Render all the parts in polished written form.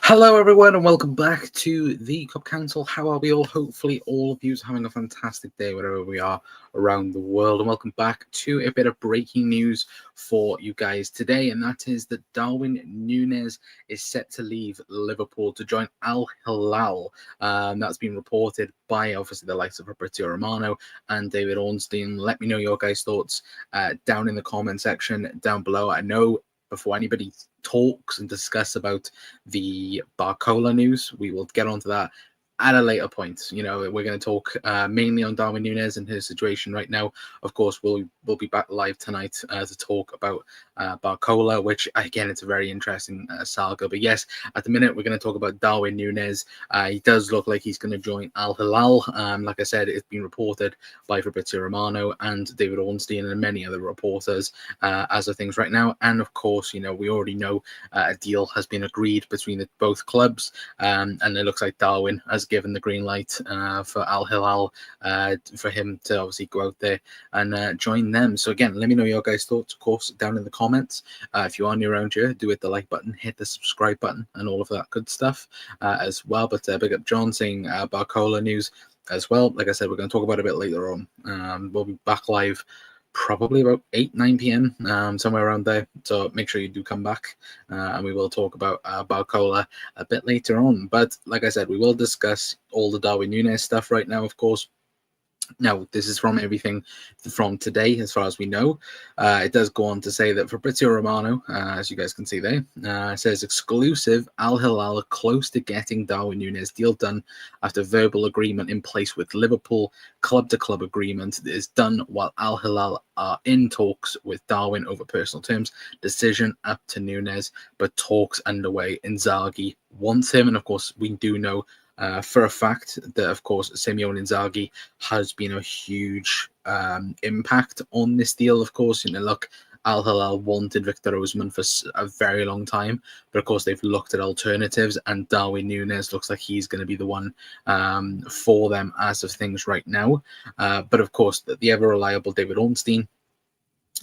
Hello, everyone, and welcome back to the Cup Council. How are we all? Hopefully, all of you are having a fantastic day wherever we are around the world. And welcome back to a bit of breaking news for you guys today, and that is that Darwin Nunez is set to leave Liverpool to join Al Hilal. That's been reported by obviously the likes of Fabrizio Romano and David Ornstein. Let me know your guys' thoughts down in the comment section down below. I know before anybody talks and discuss about the Barcola news, we will get onto that at a later point. You know, we're going to talk mainly on Darwin Nunez and his situation right now. Of course, we'll be back live tonight to talk about Barcola, which again, it's a very interesting saga. But yes, at the minute, we're going to talk about Darwin Nunez. He does look like he's going to join Al Hilal. Like I said, it's been reported by Fabrizio Romano and David Ornstein and many other reporters as of things right now. And of course, you know, we already know a deal has been agreed between both clubs, and it looks like Darwin has given the green light for Al Hilal for him to obviously go out there and join them. So again, let me know your guys' thoughts, of course, down in the comments. If you are new around here, do hit the like button, hit the subscribe button, and all of that good stuff as well. But big up John saying Barcola news as well. Like I said, we're going to talk about it a bit later on. We'll be back live probably about 8-9 p.m. Somewhere around there, so make sure you do come back and we will talk about Barcola a bit later on. But like I said, we will discuss all the Darwin Nunez stuff right now, of course. Now, this is from everything from today, as far as we know. It does go on to say that Fabrizio Romano, as you guys can see there, says exclusive, Al Hilal are close to getting Darwin Nunez deal done after verbal agreement in place with Liverpool. Club-to-club agreement is done while Al Hilal are in talks with Darwin over personal terms. Decision up to Nunez, but talks underway. Inzaghi wants him, and of course, we do know for a fact that, of course, Simone Inzaghi has been a huge impact on this deal. Of course, you know, look, Al Hilal wanted Victor Osimhen for a very long time, but of course they've looked at alternatives, and Darwin Nunez looks like he's going to be the one for them as of things right now. But of course, the ever reliable David Ornstein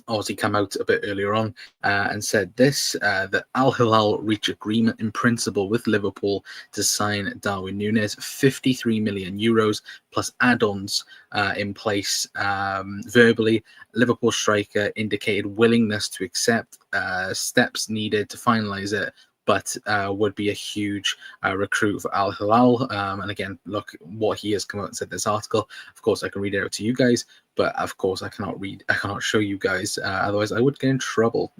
obviously come out a bit earlier on and said this, that Al Hilal reach agreement in principle with Liverpool to sign Darwin Nunez, 53 million euros plus add-ons in place verbally. Liverpool striker indicated willingness to accept steps needed to finalise it, but would be a huge recruit for Al Hilal. And again, look what he has come out and said in this article. Of course, I can read it out to you guys, but of course I cannot show you guys, otherwise I would get in trouble.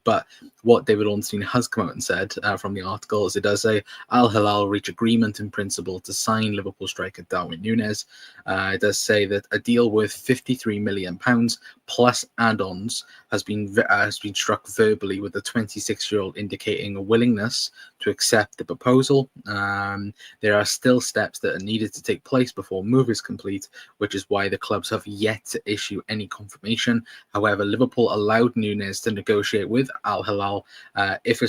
But what David Ornstein has come out and said from the article is it does say Al Hilal reach agreement in principle to sign Liverpool striker Darwin Nunez. It does say that a deal worth £53 million plus add-ons has been struck verbally, with the 26-year-old indicating a willingness to accept the proposal. There are still steps that are needed to take place before move is complete, which is why the clubs have yet to issue any confirmation. However, Liverpool allowed Nunez to negotiate with Al Hilal. If a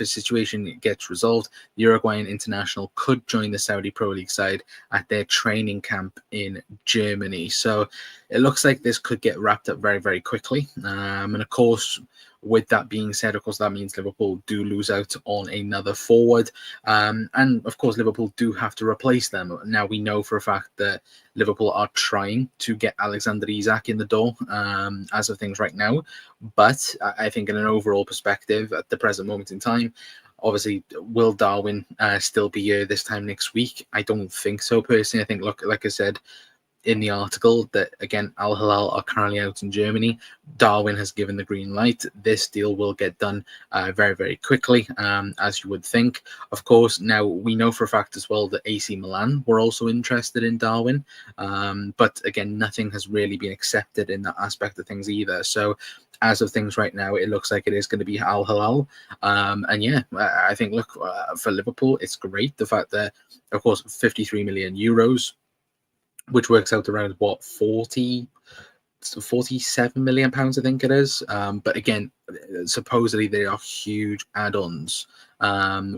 situation gets resolved, the Uruguayan international could join the Saudi Pro League side at their training camp in Germany. So it looks like this could get wrapped up very, very quickly. And of course, with that being said, of course, that means Liverpool do lose out on another forward. And of course, Liverpool do have to replace them. Now, we know for a fact that Liverpool are trying to get Alexander Isak in the door as of things right now. But I think in an overall perspective, at the present moment in time, obviously, will Darwin still be here this time next week? I don't think so, personally. I think, look, like I said in the article, that again, Al Hilal are currently out in Germany. Darwin has given the green light. This deal will get done very, very quickly, as you would think. Of course, now we know for a fact as well that AC Milan were also interested in Darwin, but again, nothing has really been accepted in that aspect of things either. So as of things right now, it looks like it is going to be Al Hilal. And yeah, I think, look, for Liverpool, it's great. The fact that, of course, 53 million euros, which works out around what, 47 million pounds, I think it is. But again, supposedly they are huge add-ons,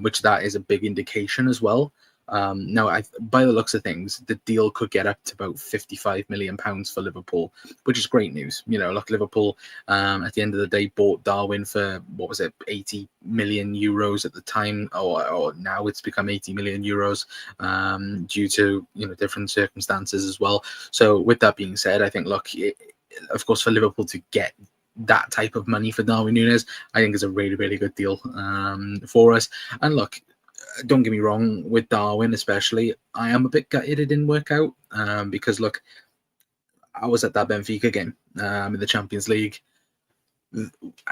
which that is a big indication as well. Now, by the looks of things, the deal could get up to about £55 million for Liverpool, which is great news. Look, Liverpool, at the end of the day, bought Darwin for, what was it, 80 million euros at the time, or now it's become 80 million euros due to, different circumstances as well. So with that being said, I think, look, of course, for Liverpool to get that type of money for Darwin Nunez, I think is a really, really good deal for us. And look, don't get me wrong, with Darwin especially, I am a bit gutted it didn't work out because, look, I was at that Benfica game in the Champions League,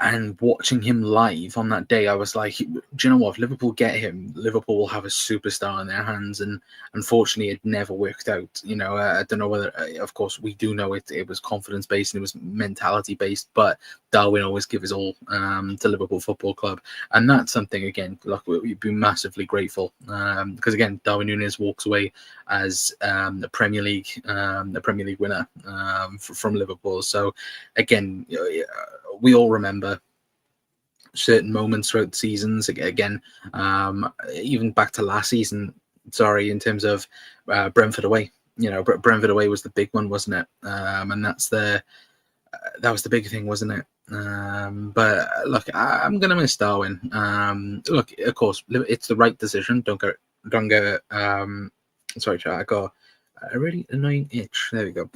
and watching him live on that day, I was like, do you know what? If Liverpool get him, Liverpool will have a superstar in their hands. And unfortunately, it never worked out. I don't know whether, of course, we do know it was confidence based and it was mentality based, but Darwin always gives his all to Liverpool Football Club. And that's something, again, look, we'd be massively grateful because, again, Darwin Núñez walks away as the Premier League winner from Liverpool. So, again, we all remember certain moments throughout the seasons. Again, even back to last season, in terms of Brentford away. Brentford away was the big one, wasn't it? And that was the big thing, wasn't it? But look, I'm gonna miss Darwin. Look, of course, it's the right decision. Don't get. Sorry, chat. I got a really annoying itch. There we go.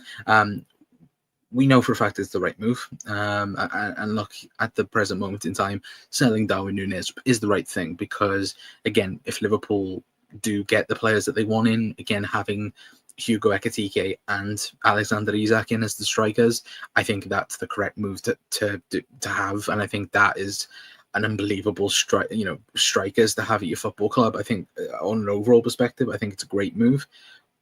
We know for a fact it's the right move. And look, at the present moment in time, selling Darwin Núñez is the right thing because, again, if Liverpool do get the players that they want in, again, having Hugo Ekitike and Alexander Isak in as the strikers, I think that's the correct move to have. And I think that is an unbelievable strikers to have at your football club. I think on an overall perspective, I think it's a great move.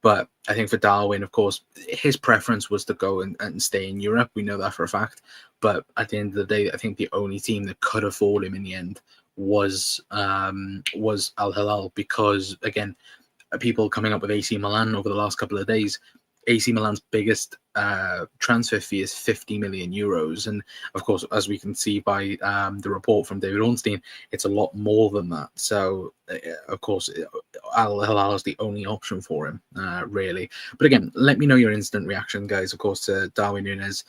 But I think for Darwin, of course, his preference was to go and stay in Europe. We know that for a fact. But at the end of the day, I think the only team that could afford him in the end was Al Hilal because, again, people coming up with AC Milan over the last couple of days, AC Milan's biggest transfer fee is 50 million euros. And of course, as we can see by the report from David Ornstein, it's a lot more than that. So, of course, Al Hilal is the only option for him, really. But again, let me know your instant reaction, guys, of course, to Darwin Núñez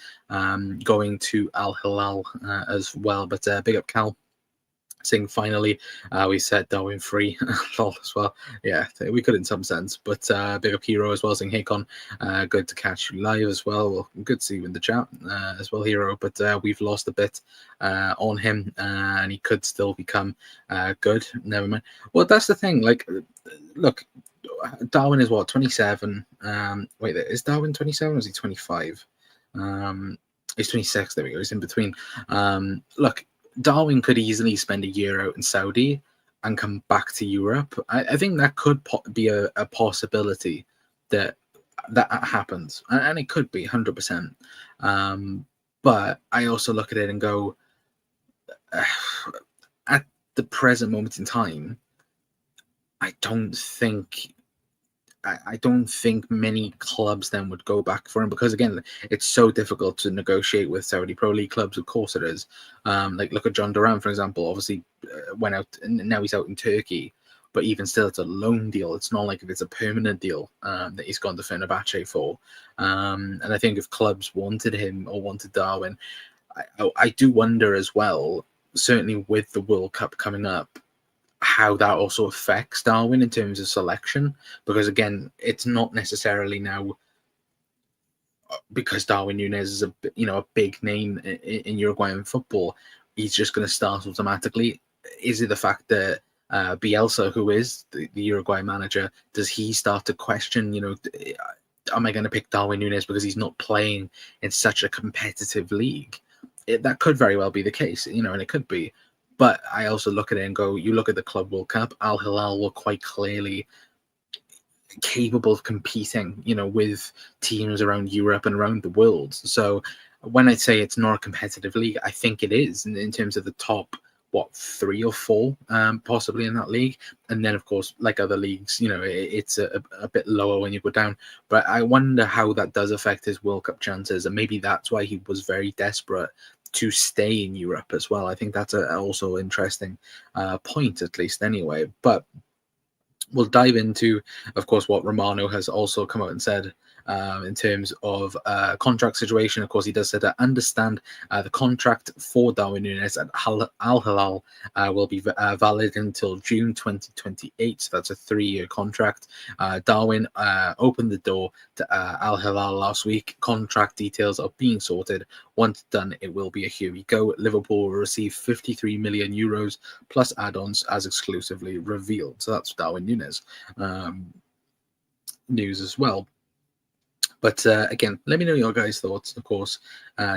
going to Al Hilal as well. But big up, Cal. Saying finally, we set Darwin free as well. Yeah, we could in some sense, but big up Hero as well, saying hey Con, good to catch you live as well. Well, good to see you in the chat as well, Hero. But we've lost a bit on him, and he could still become good. Never mind. Well, that's the thing. Like, look, Darwin is what, 27? Wait, is Darwin 27 or is he 25? He's 26. There we go. He's in between. Look. Darwin could easily spend a year out in Saudi and come back to Europe. I think that could be a possibility that happens, and it could be 100%. But I also look at it and go, at the present moment in time, I don't think many clubs then would go back for him because, again, it's so difficult to negotiate with Saudi Pro League clubs. Of course it is. Like, look at John Duran, for example. Obviously, went out and now he's out in Turkey. But even still, it's a loan deal. It's not like if it's a permanent deal that he's gone to Fenerbahce for. And I think if clubs wanted him or wanted Darwin, I do wonder as well, certainly with the World Cup coming up, how that also affects Darwin in terms of selection, because again, it's not necessarily now because Darwin Núñez is a big name in Uruguayan football, he's just going to start automatically. Is it the fact that Bielsa, who is the Uruguay manager, does he start to question, am I going to pick Darwin Núñez because he's not playing in such a competitive league? That could very well be the case, and it could be. But I also look at it and go, you look at the Club World Cup, Al Hilal were quite clearly capable of competing, with teams around Europe and around the world. So when I say it's not a competitive league, I think it is in terms of the top, 3 or 4, possibly in that league. And then, of course, like other leagues, it's a bit lower when you go down. But I wonder how that does affect his World Cup chances. And maybe that's why he was very desperate to stay in Europe as well. I think that's also interesting point, at least anyway. But we'll dive into, of course, what Romano has also come out and said in terms of contract situation. Of course, he does say to understand the contract for Darwin Nunez at Al Hilal will be valid until June 2028. So that's a 3-year contract. Darwin opened the door to Al Hilal last week. Contract details are being sorted. Once done, it will be a here we go. Liverpool will receive 53 million euros plus add-ons as exclusively revealed. So that's Darwin Nunez news as well. But again, let me know your guys' thoughts, of course,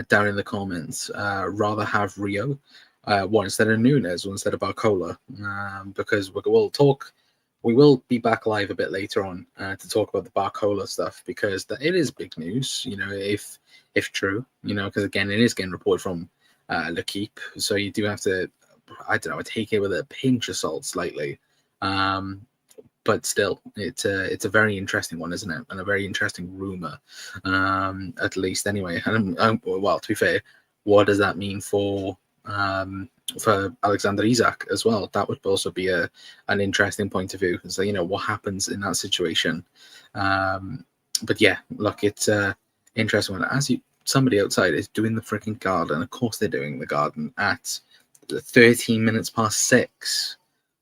down in the comments. Rather have Rio one instead of Nunez, one instead of Barcola, because we will be back live a bit later on to talk about the Barcola stuff, because it is big news, if true, because again, it is getting reported from L'Equipe, so you do have to, I don't know, take it with a pinch of salt slightly. But still, it's a very interesting one, isn't it? And a very interesting rumor, at least anyway. And well, to be fair, what does that mean for Alexander Isak as well? That would also be an interesting point of view. So what happens in that situation. But yeah, look, it's an interesting one. Somebody outside is doing the freaking garden. Of course, they're doing the garden at 13 minutes past 6.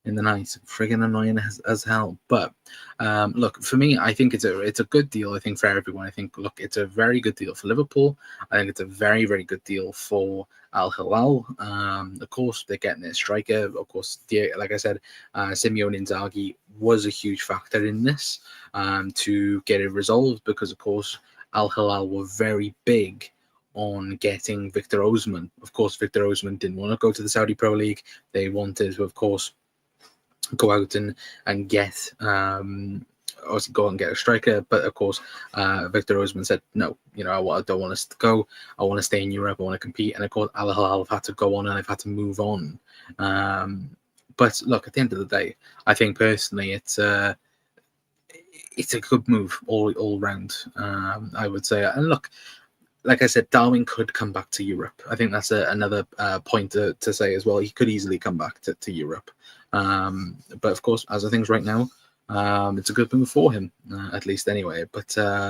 In the night, friggin' annoying as hell. But look, for me, I think it's a good deal. I think for everyone, I think it's a very good deal for Liverpool. I think it's a very, very good deal for Al Hilal. Of course, they're getting their striker. Of course, like I said, Simeone Inzaghi was a huge factor in this to get it resolved, because of course Al Hilal were very big on getting Victor Osimhen. Of course, Victor Osimhen didn't want to go to the Saudi Pro League. They wanted to, of course, go out and get obviously go and get a striker, but of course Victor Osimhen said no, I don't want us to go, I want to stay in Europe, I want to compete. And of course Al Hilal have had to go on and they've had to move on, but look, at the end of the day, I think personally it's a good move all round, I would say. And look, like I said, Darwin could come back to Europe. I think that's another point to say as well. He could easily come back to Europe. But of course, as of things right now, it's a good move for him, at least anyway. But tell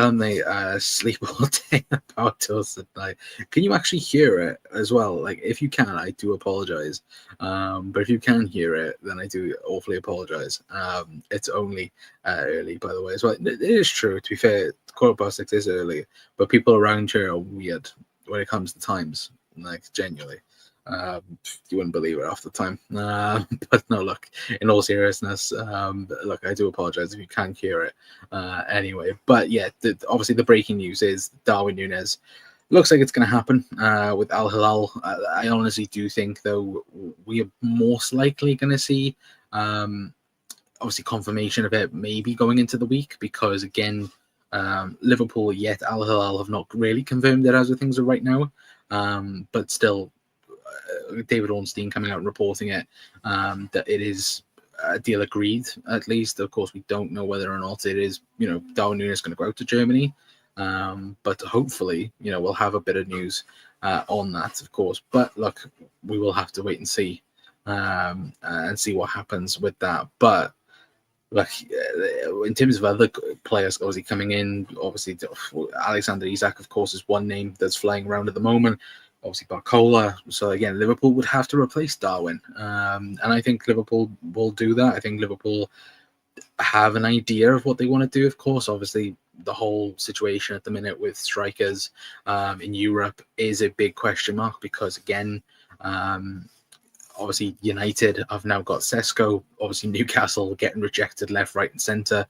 him they sleep all day about us at night. Can you actually hear it as well? Like, if you can, I do apologize. But if you can hear it, then I do awfully apologize. It's only early, by the way, as well. It is true, to be fair, 6:15 is early, but people around here are weird when it comes to times, like, genuinely. You wouldn't believe it half the time. But no, look, in all seriousness, look, I do apologize if you can't hear it anyway. But yeah, obviously the breaking news is Darwin Nunez. Looks like it's going to happen with Al Hilal. I honestly do think, though, we are most likely going to see obviously confirmation of it maybe going into the week, because again, Liverpool yet Al Hilal have not really confirmed it as of things are right now. But still, David Ornstein coming out and reporting it, that it is a deal agreed, at least. Of course, we don't know whether or not it is, Darwin Núñez is going to go out to Germany. But hopefully, we'll have a bit of news on that, of course. But look, we will have to wait and see what happens with that. But look, in terms of other players obviously coming in, obviously Alexander Isak, of course, is one name that's flying around at the moment. Obviously Barcola. So again, Liverpool would have to replace Darwin, and I think Liverpool will do that. I think Liverpool have an idea of what they want to do. Of course, obviously the whole situation at the minute with strikers in Europe is a big question mark, because again, obviously United have now got Sesko, obviously Newcastle getting rejected left, right and centre,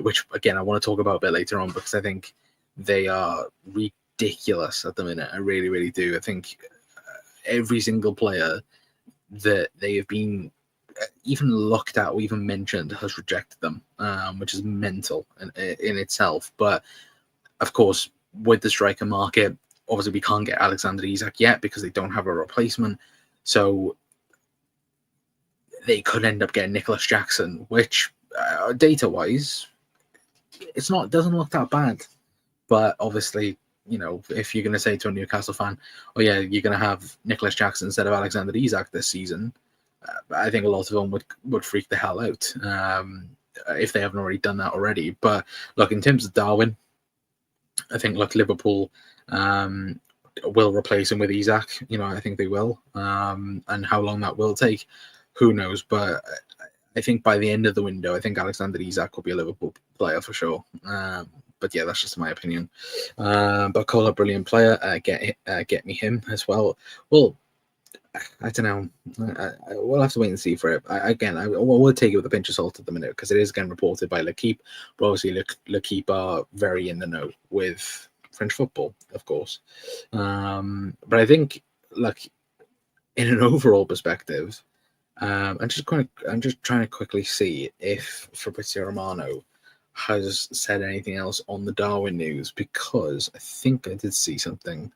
which again I want to talk about a bit later on, because I think they are ridiculous at the minute. I really, really do. I think every single player that they have been even looked at or even mentioned has rejected them, which is mental in itself. But of course, with the striker market, obviously we can't get Alexander Isak yet because they don't have a replacement. So they could end up getting Nicholas Jackson, which data-wise, doesn't look that bad. But obviously, if you're going to say to a Newcastle fan, oh yeah, you're going to have Nicholas Jackson instead of Alexander Isak this season, I think a lot of them would freak the hell out if they haven't already done that already. But look, in terms of Darwin, I think Liverpool will replace him with Isak. I think they will. And how long that will take, who knows? But I think by the end of the window, I think Alexander Isak will be a Liverpool player for sure. But yeah, that's just my opinion. But Cola, brilliant player. Get me him as well. Well, I don't know. We'll have to wait and see for it. We'll take it with a pinch of salt at the minute because it is again reported by L'Equipe. But obviously, L'Equipe are very in the know with French football, of course. But I think, like, in an overall perspective, I'm just trying to quickly see if Fabrizio Romano has said anything else on the Darwin news, because I think I did see something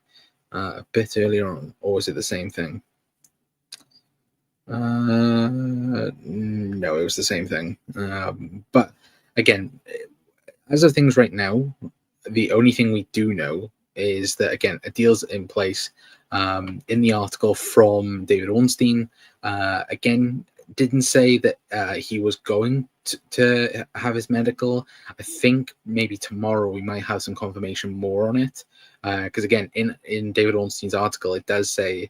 a bit earlier on, or was it the same thing? No, it was the same thing. But again, as of things right now, the only thing we do know is that, again, a deal's in place. In the article from David Ornstein, again, didn't say that he was going to have his medical. I think maybe tomorrow we might have some confirmation more on it. Because again, in David Ornstein's article, it does say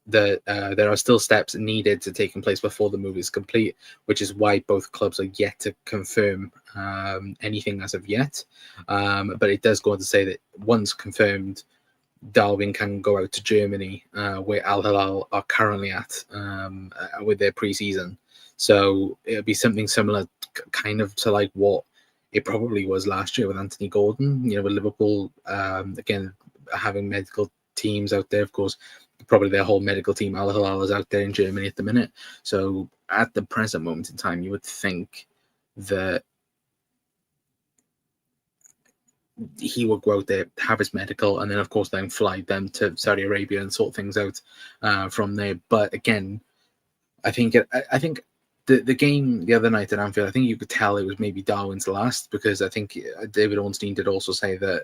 that there are still steps needed to take in place before the move is complete, which is why both clubs are yet to confirm anything as of yet. But it does go on to say that once confirmed, Darwin can go out to Germany, where Al Hilal are currently at with their pre-season. So it'll be something similar, kind of to like what it probably was last year with Anthony Gordon. With Liverpool, again, having medical teams out there, of course. Probably their whole medical team, Al Hilal, is out there in Germany at the minute. So at the present moment in time, you would think that he would go out there, have his medical, and then of course then fly them to Saudi Arabia and sort things out from there. But again, I think the game the other night at Anfield, I think you could tell it was maybe Darwin's last, because I think David Ornstein did also say that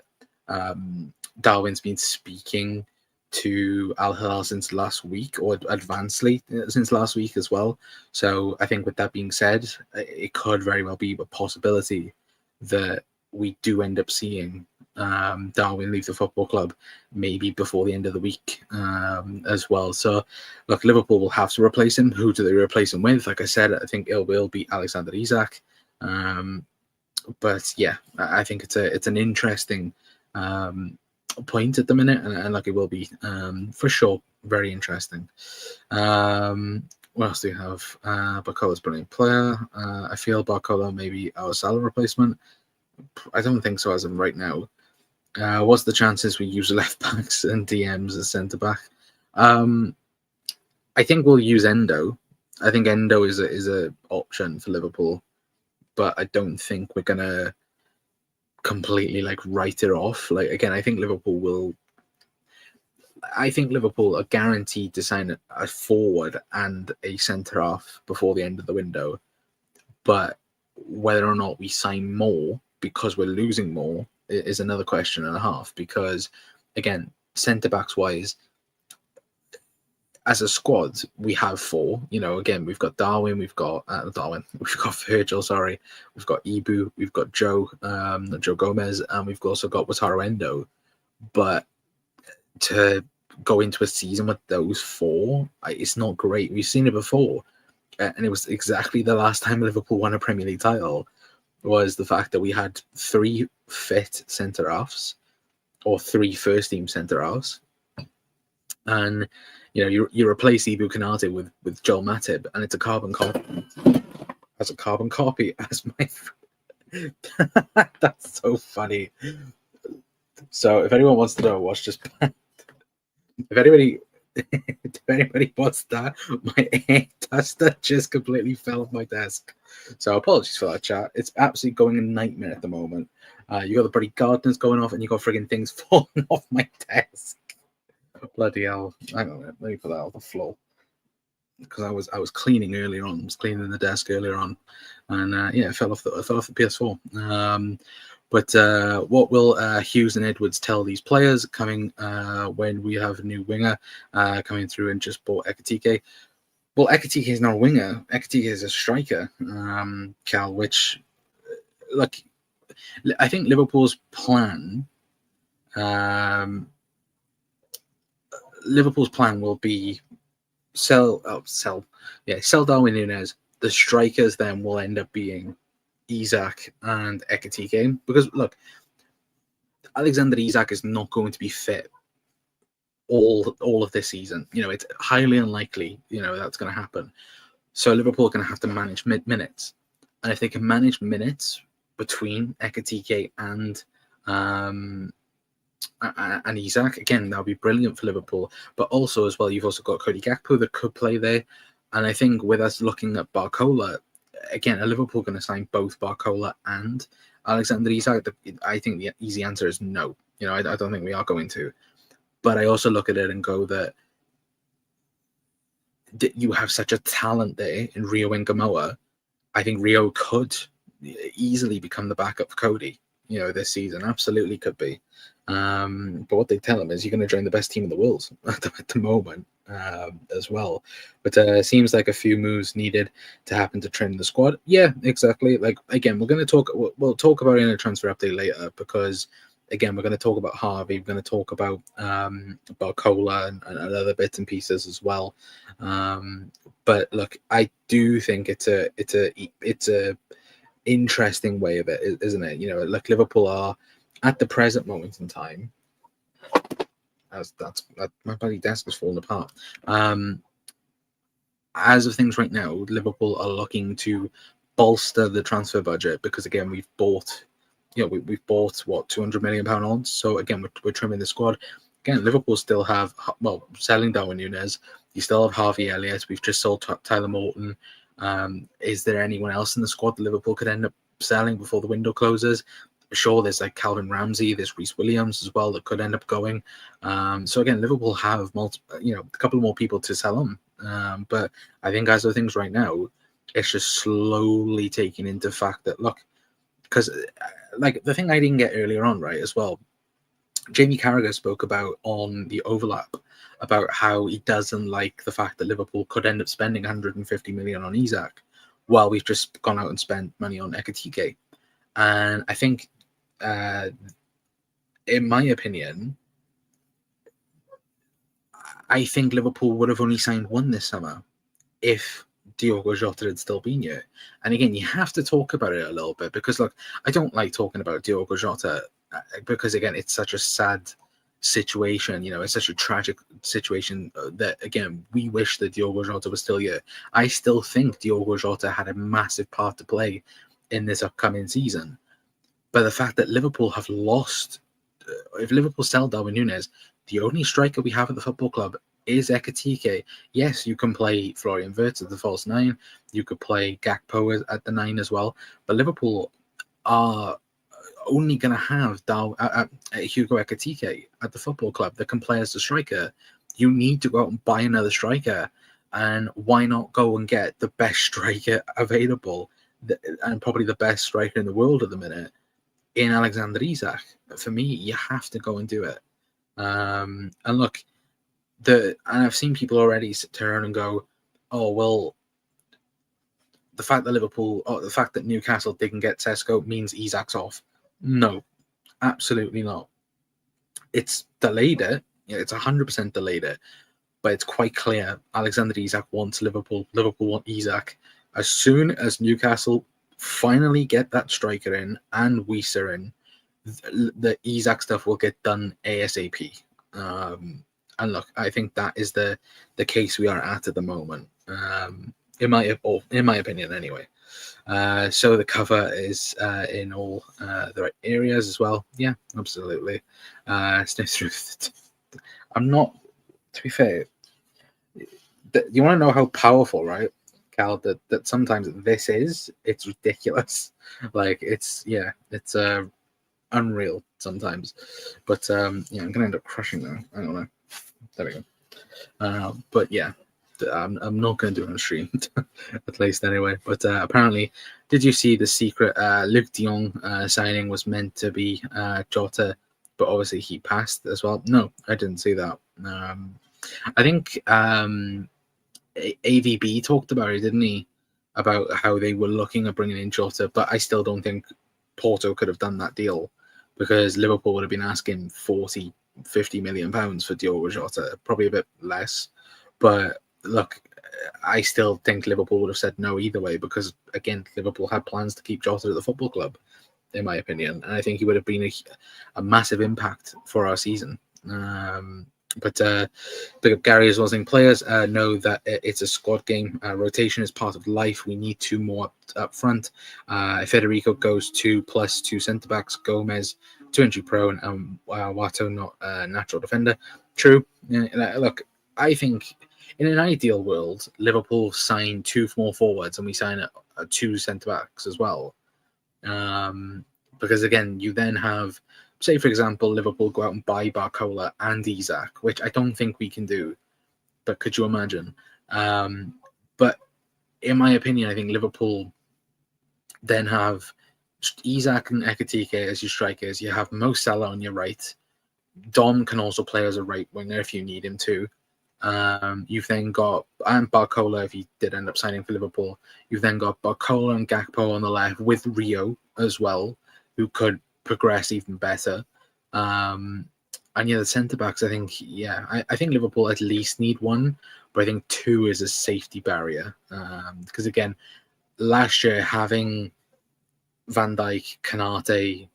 Darwin's been speaking to Al Hilal since last week, or advancedly since last week as well. So I think with that being said, it could very well be a possibility that we do end up seeing Darwin leave the football club maybe before the end of the week as well. So look, Liverpool will have to replace him. Who do they replace him with? Like I said, I think it will be Alexander Isak. But yeah, I think it's an interesting point at the minute, and like it will be for sure very interesting. What else do you have? Barcola's brilliant player. I feel Barcola may be our Salah replacement. I don't think so as of right now. What's the chances we use left backs and DMs as centre back? I think we'll use Endo. I think Endo is a option for Liverpool, but I don't think we're gonna completely like write it off. Like again, I think Liverpool are guaranteed to sign a forward and a centre half before the end of the window. But whether or not we sign more because we're losing more is another question and a half. Because again, centre backs wise, as a squad, we have four. Again, we've got Darwin, we've got Virgil, we've got Ibu, we've got Joe Gomez, and we've also got Wataru Endo. But to go into a season with those four, it's not great. We've seen it before, and it was exactly the last time Liverpool won a Premier League title, was the fact that we had 3 fit centre halves or 3 first team centre halves, and you replace Ibu Konate with Joel Matip, and it's a carbon copy. As a carbon copy as my. That's so funny. if anyone wants to know what's just, if anybody wants that, my air duster just completely fell off my desk. So apologies for that, chat. It's absolutely going a nightmare at the moment. You got the bloody gardeners going off, and you got frigging things falling off my desk. Bloody hell! Hang on a minute. Let me put that off the floor, because I was cleaning earlier on. I was cleaning the desk earlier on, and it fell off the PS4. But what will Hughes and Edwards tell these players coming when we have a new winger coming through and just bought Ekitike? Well, Ekitike is not a winger. Ekitike is a striker, Cal. Which, look, I think Liverpool's plan. Liverpool's plan will be sell Darwin Nunez. The strikers then will end up being Isak and Ekitike, because look, Alexander Isak is not going to be fit all of this season. It's highly unlikely, that's going to happen. So Liverpool are going to have to manage minutes. And if they can manage minutes between Ekitike and Isak, again, that would be brilliant for Liverpool. But also, as well, you've also got Cody Gakpo that could play there. And I think with us looking at Barcola, again, are Liverpool going to sign both Barcola and Alexander Isak? I think the easy answer is no. I don't think we are going to. But I also look at it and go that you have such a talent there in Rio and Gamoa. I think Rio could easily become the backup for Cody, this season. Absolutely could be. But what they tell him is you're going to join the best team in the world at the moment as well. But it seems like a few moves needed to happen to trim the squad. Yeah, exactly. Like, again, we'll talk about it in a transfer update later, because again, we're going to talk about Harvey. We're going to talk about Barcola and other bits and pieces as well. But look, I do think it's a interesting way of it, isn't it? Like Liverpool are at the present moment in time. My bloody desk is falling apart. As of things right now, Liverpool are looking to bolster the transfer budget, because again, we've bought. We've bought what, £200 million odds. So again, we're trimming the squad. Again, Liverpool still have, selling Darwin Nunez. You still have Harvey Elliott. We've just sold Tyler Morton. Is there anyone else in the squad that Liverpool could end up selling before the window closes? Sure, there's like Calvin Ramsey, there's Reece Williams as well that could end up going. So again, Liverpool have a couple more people to sell them. But I think as of things right now, it's just slowly taking into fact that, look, because like the thing I didn't get earlier on, right, as well, Jamie Carragher spoke about on the overlap about how he doesn't like the fact that Liverpool could end up spending 150 million on Isak while we've just gone out and spent money on Ekitike. And I think, in my opinion, I think Liverpool would have only signed one this summer if Diogo Jota had still been here. And again, you have to talk about it a little bit, because look, I don't like talking about Diogo Jota because again, it's such a sad situation. It's such a tragic situation that again, we wish that Diogo Jota was still here. I still think Diogo Jota had a massive part to play in this upcoming season. But the fact that Liverpool have lost, if Liverpool sell Darwin Nunez, the only striker we have at the football club is Ekitike. Yes, you can play Florian Wirtz at the false 9. You could play Gakpo at the 9 as well. But Liverpool are only going to have Hugo Ekitike at the football club that can play as a striker. You need to go out and buy another striker. And why not go and get the best striker available, and probably the best striker in the world at the minute, in Alexander Isak? For me, you have to go and do it. And look, and I've seen people already turn and go, oh, well, the fact that Newcastle didn't get Tesco means Isak's off. No, absolutely not. It's delayed it. It's 100% delayed it. But it's quite clear Alexander Isak wants Liverpool. Liverpool want Isak. As soon as Newcastle finally get that striker in and Wieser in, the Isak stuff will get done ASAP. And look, I think that is the case we are at the moment, in my opinion, anyway. So the cover is in all the right areas as well. Yeah, absolutely. Sniff through. I'm not. To be fair, you want to know how powerful, right, Cal? That sometimes it's ridiculous. Like it's unreal sometimes. But I'm gonna end up crushing them. I don't know. There we go. But yeah, I'm not going to do it on stream, at least anyway. But apparently, did you see the secret Luke de Jong signing was meant to be Jota, but obviously he passed as well? No, I didn't see that. I think AVB talked about it, didn't he? About how they were looking at bringing in Jota, but I still don't think Porto could have done that deal because Liverpool would have been asking 40, 50 million pounds for Diogo Jota, probably a bit less. But look, I still think Liverpool would have said no either way because, again, Liverpool had plans to keep Jota at the football club, in my opinion. And I think he would have been a massive impact for our season. But big up Gary as well, saying players know that it's a squad game. Rotation is part of life. We need two more up front. Federico goes 2+ 2 centre backs. Gomez 2 injury prone and Wato not a natural defender. True. Look, I think in an ideal world, Liverpool sign 2 more forwards and we sign 2 centre backs as well. Because again, you then have, say, for example, Liverpool go out and buy Barcola and Isak, which I don't think we can do. But could you imagine? But in my opinion, I think Liverpool then have Isak and Ekitike as your strikers. You have Mo Salah on your right. Dom can also play as a right winger if you need him to. You've then got Barcola if he did end up signing for Liverpool. You've then got Barcola and Gakpo on the left with Rio as well, who could progress even better. And yeah, the centre backs, I think, I think Liverpool at least need 1, but I think 2 is a safety barrier. Because again, last year having Van Dijk, Kanate,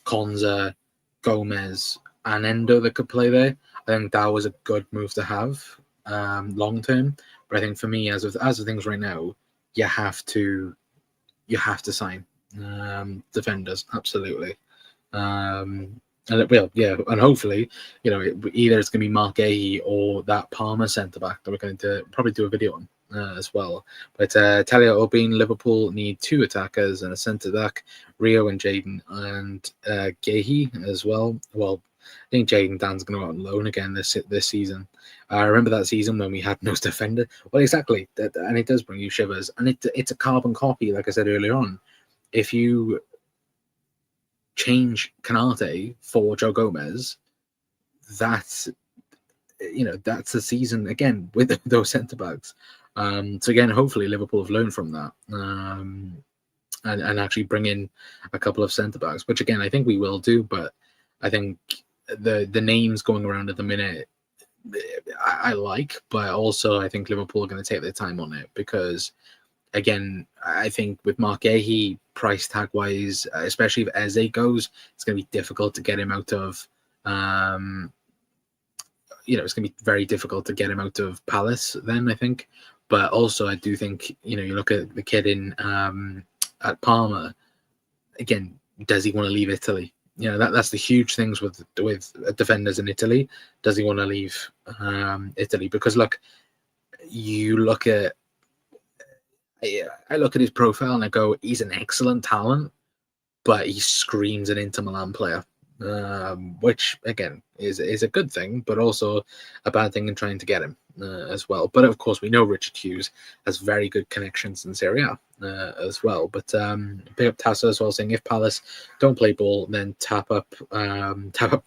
Konza, Gomez, and Endo that could play there, I think that was a good move to have long term. But I think for me, as of things right now, you have to sign defenders, absolutely. And it will, and hopefully, either it's going to be Mark Gahey or that Palmer centre back that we're going to probably do a video on as well. But Talia Obin, Liverpool need 2 attackers and a centre back, Rio and Jaden, and Gahey as well. Well, I think Jaden Dan's going to go on loan again this season. I remember that season when we had no defender. Well, exactly, and it does bring you shivers. And it's a carbon copy, like I said earlier on. If you change Kanate for Joe Gomez, that's the season again with those centre backs. So again, hopefully Liverpool have learned from that and actually bring in a couple of centre backs, which again I think we will do. But I think the names going around at the minute I like, but also I think Liverpool are going to take their time on it because, again, I think with Mark Gahey, price tag wise, especially if Eze goes, it's going to be difficult to get him out of. It's going to be very difficult to get him out of Palace then, I think. But also, I do think you look at the kid in at Parma. Again, does he want to leave Italy? That's the huge things with defenders in Italy. Does he want to leave Italy? Because look, you look at. I look at his profile and I go, he's an excellent talent, but he screams an Inter Milan player, which again is a good thing, but also a bad thing in trying to get him as well. But of course, we know Richard Hughes has very good connections in Serie A as well. But pick up Tassa as well, saying if Palace don't play ball, then tap up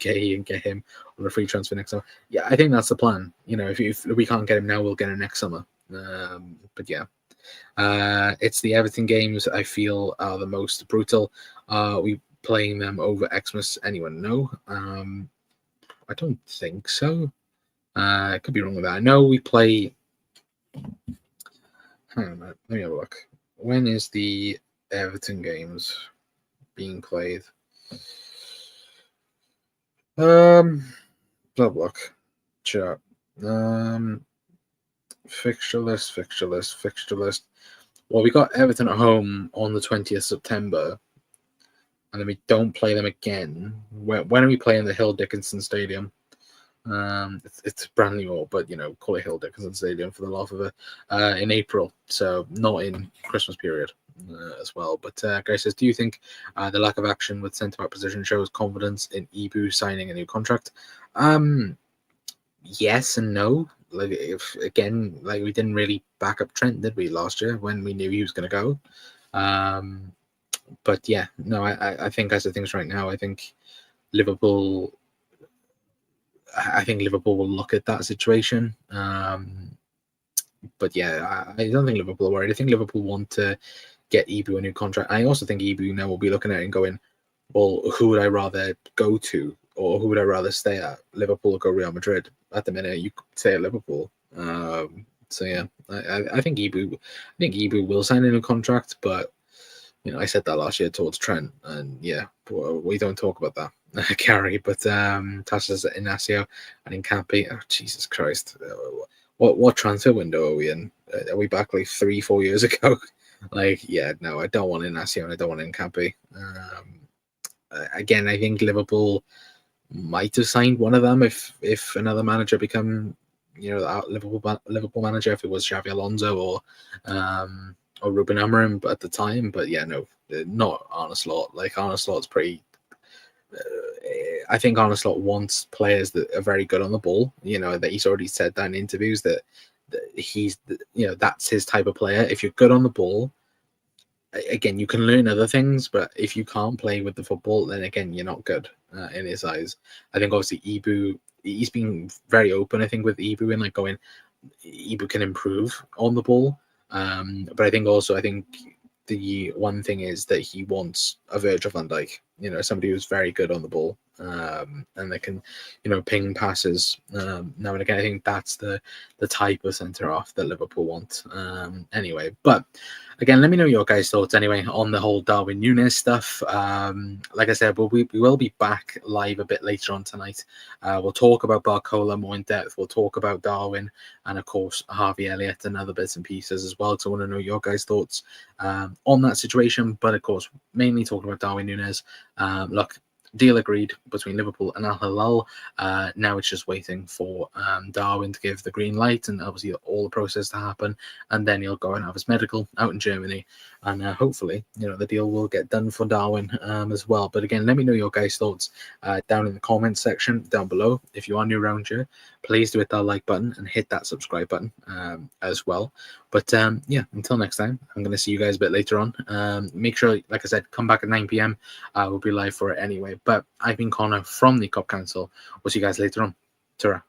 Gay and get him on a free transfer next summer. Yeah, I think that's the plan. If we can't get him now, we'll get him next summer. But yeah. It's the Everton games I feel are the most brutal. We playing them over Xmas? Anyone know? I don't think so. I could be wrong with that. I know we play. Hang on a minute. Let me have a look. When is the Everton games being played? Look. Chat. Fixture list. Well, we got Everton at home on the 20th September, and then we don't play them again. When are we playing the Hill Dickinson Stadium? It's brand new, but call it Hill Dickinson Stadium for the love of it. In April, so not in Christmas period as well. But Gary says, do you think the lack of action with centre back position shows confidence in Ibu signing a new contract? Yes and no. We didn't really back up Trent, did we, last year when we knew he was going to go? But yeah, no, I think as of things right now, I think Liverpool will look at that situation. But But yeah, I don't think Liverpool are worried. I think Liverpool want to get Ibu a new contract. I also think Ibu now will be looking at it and going, well, who would I rather go to, or who would I rather stay at? Liverpool or go Real Madrid? At the minute, you could stay at Liverpool. So yeah, I think Ibu will sign a new contract, but I said that last year towards Trent, and yeah, we don't talk about that, Gary. But Tassos Inacio and Incampi, oh, Jesus Christ, what transfer window are we in? Are we back like 3-4 years ago? Like, yeah, no, I don't want Inacio and I don't want Incampi. Again, I think Liverpool might have signed one of them if another manager become that Liverpool manager, if it was Xavi Alonso or Ruben Amorim at the time. But yeah, no, not Arne Slot. Like, Arne Slot's pretty. I think Arne Slot wants players that are very good on the ball. That he's already said that in interviews that he's that's his type of player. If you're good on the ball, again, you can learn other things, but if you can't play with the football, then again, you're not good in his eyes. I think obviously Ibu, he's been very open, I think, with Ibu and like going, Ibu can improve on the ball. But I think the one thing is that he wants a Virgil van Dijk, somebody who's very good on the ball, and they can, ping passes now and again. I think that's the type of centre half that Liverpool want. Anyway, but again, let me know your guys' thoughts anyway on the whole Darwin Nunez stuff. Like I said, we will be back live a bit later on tonight. We'll talk about Barcola more in depth. We'll talk about Darwin and, of course, Harvey Elliott and other bits and pieces as well. So I want to know your guys' thoughts on that situation. But, of course, mainly talking about Darwin Nunez. Look, deal agreed between Liverpool and Al Hilal. Now it's just waiting for Darwin to give the green light and obviously all the process to happen, and then he'll go and have his medical out in Germany, and hopefully the deal will get done for Darwin as well. But again, let me know your guys' thoughts down in the comments section down below. If you are new around here, please do hit that like button and hit that subscribe button as well. But yeah, until next time, I'm going to see you guys a bit later on. Make sure, like I said, come back at 9 p.m. We'll be live for it anyway. But I've been Connor from the Cop Council. We'll see you guys later on. Ta-ra.